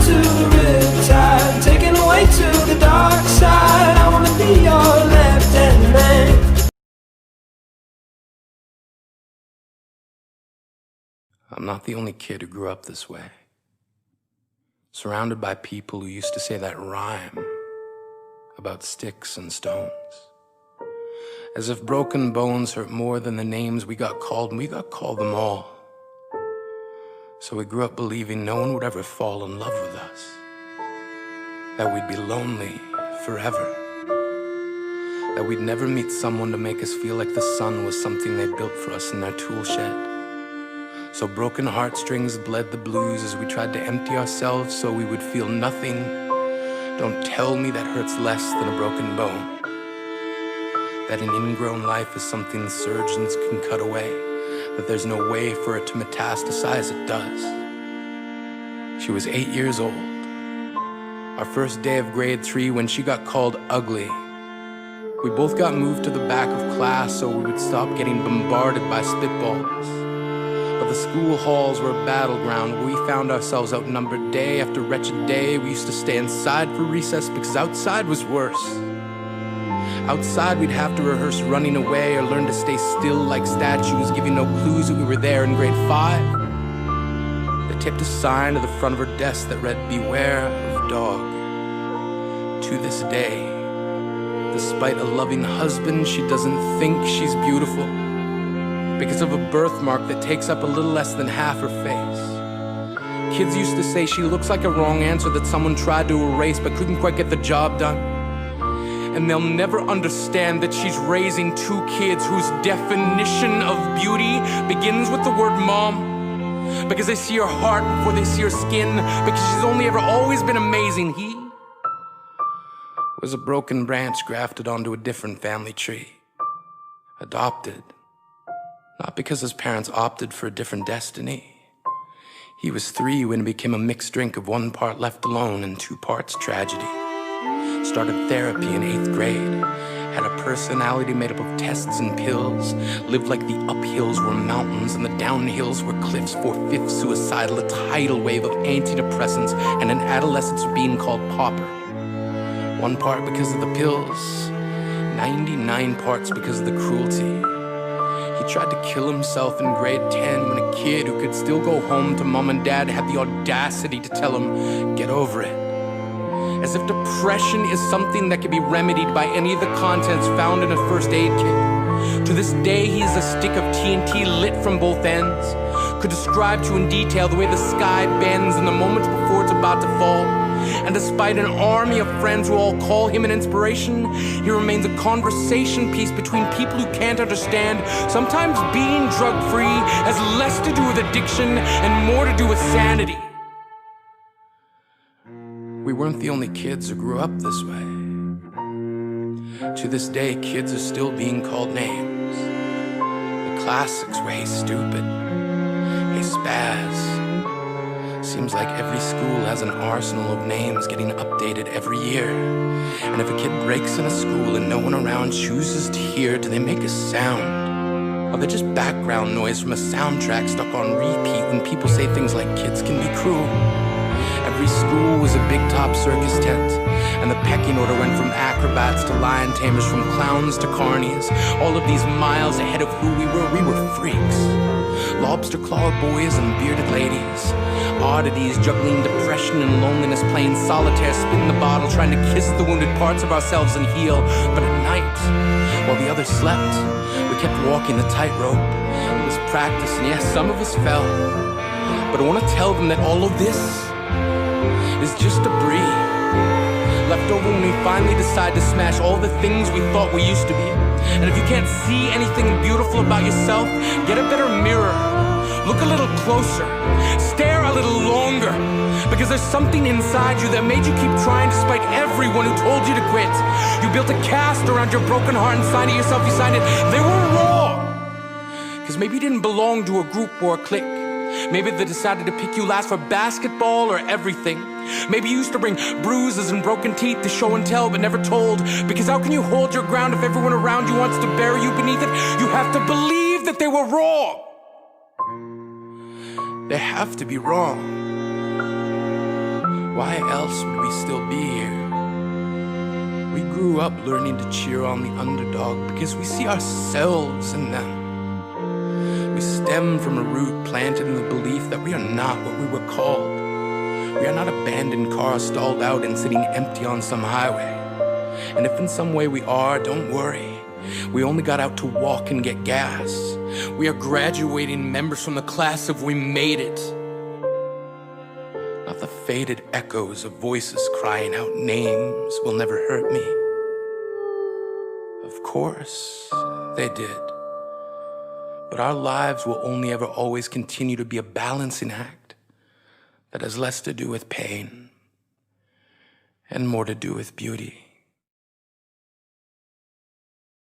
to the riptide, taken away to the dark side. I wanna be your left-hand man. I'm not the only kid who grew up this way. Surrounded by people who used to say that rhyme about sticks and stones. As if broken bones hurt more than the names we got called, and we got called them all. So we grew up believing no one would ever fall in love with us, that we'd be lonely forever, that we'd never meet someone to make us feel like the sun was something they built for us in their tool shed. So broken heartstrings bled the blues as we tried to empty ourselves so we would feel nothing. Don't tell me that hurts less than a broken bone. That an ingrown life is something surgeons can cut away, that there's no way for it to metastasize, it does. She was 8 years old, our first day of grade 3 when she got called ugly. We both got moved to the back of class so we would stop getting bombarded by spitballs. But the school halls were a battleground where we found ourselves outnumbered day after wretched day. We used to stay inside for recess because outside was worse. Outside we'd have to rehearse running away or learn to stay still like statues, giving no clues that we were there in grade 5. They tipped a sign to the front of her desk that read, "Beware of dog." To this day, despite a loving husband, she doesn't think she's beautiful because of a birthmark that takes up a little less than half her face. Kids used to say she looks like a wrong answer that someone tried to erase but couldn't quite get the job done. And they'll never understand that she's raising 2 kids whose definition of beauty begins with the word mom. Because they see her heart before they see her skin. Because she's only ever always been amazing. He was a broken branch grafted onto a different family tree. Adopted. Not because his parents opted for a different destiny. He was 3 when it became a mixed drink of 1 part left alone and 2 parts tragedy. Started therapy in 8th grade, had a personality made up of tests and pills, lived like the uphills were mountains and the downhills were cliffs, 4/5 suicidal, a tidal wave of antidepressants, and an adolescence being called pauper. 1 part because of the pills, 99 parts because of the cruelty. He tried to kill himself in grade 10 when a kid who could still go home to mom and dad had the audacity to tell him, "Get over it." As if depression is something that can be remedied by any of the contents found in a first aid kit. To this day, he is a stick of TNT lit from both ends. Could describe to in detail the way the sky bends in the moments before it's about to fall. And despite an army of friends who all call him an inspiration, he remains a conversation piece between people who can't understand. Sometimes being drug-free has less to do with addiction and more to do with sanity. We weren't the only kids who grew up this way. To this day, kids are still being called names. The classics were, "Hey stupid," "Hey spaz." Seems like every school has an arsenal of names getting updated every year. And if a kid breaks in a school and no one around chooses to hear, do they make a sound? Or they just background noise from a soundtrack stuck on repeat when people say things like kids can be cruel? Every school was a big top circus tent, and the pecking order went from acrobats to lion tamers, from clowns to carnies. All of these miles ahead of who we were freaks. Lobster claw boys and bearded ladies. Oddities juggling depression and loneliness, playing solitaire, spin the bottle, trying to kiss the wounded parts of ourselves and heal. But at night, while the others slept, we kept walking the tightrope. It was practice, and yes, some of us fell. But I want to tell them that all of this is just debris left over when we finally decide to smash all the things we thought we used to be. And if you can't see anything beautiful about yourself, get a better mirror. Look a little closer. Stare a little longer. Because there's something inside you that made you keep trying despite everyone who told you to quit. You built a cast around your broken heart and signed it yourself. You signed it. They were wrong. Because maybe you didn't belong to a group or a clique. Maybe they decided to pick you last for basketball or everything. Maybe you used to bring bruises and broken teeth to show and tell but never told. Because how can you hold your ground if everyone around you wants to bury you beneath it? You have to believe that they were wrong. They have to be wrong. Why else would we still be here? We grew up learning to cheer on the underdog because we see ourselves in them. We stem from a root planted in the belief that we are not what we were called. We are not abandoned cars stalled out and sitting empty on some highway. And if in some way we are, don't worry. We only got out to walk and get gas. We are graduating members from the class of We Made It. Not the faded echoes of voices crying out names will never hurt me. Of course, they did. But our lives will only ever always continue to be a balancing act that has less to do with pain and more to do with beauty.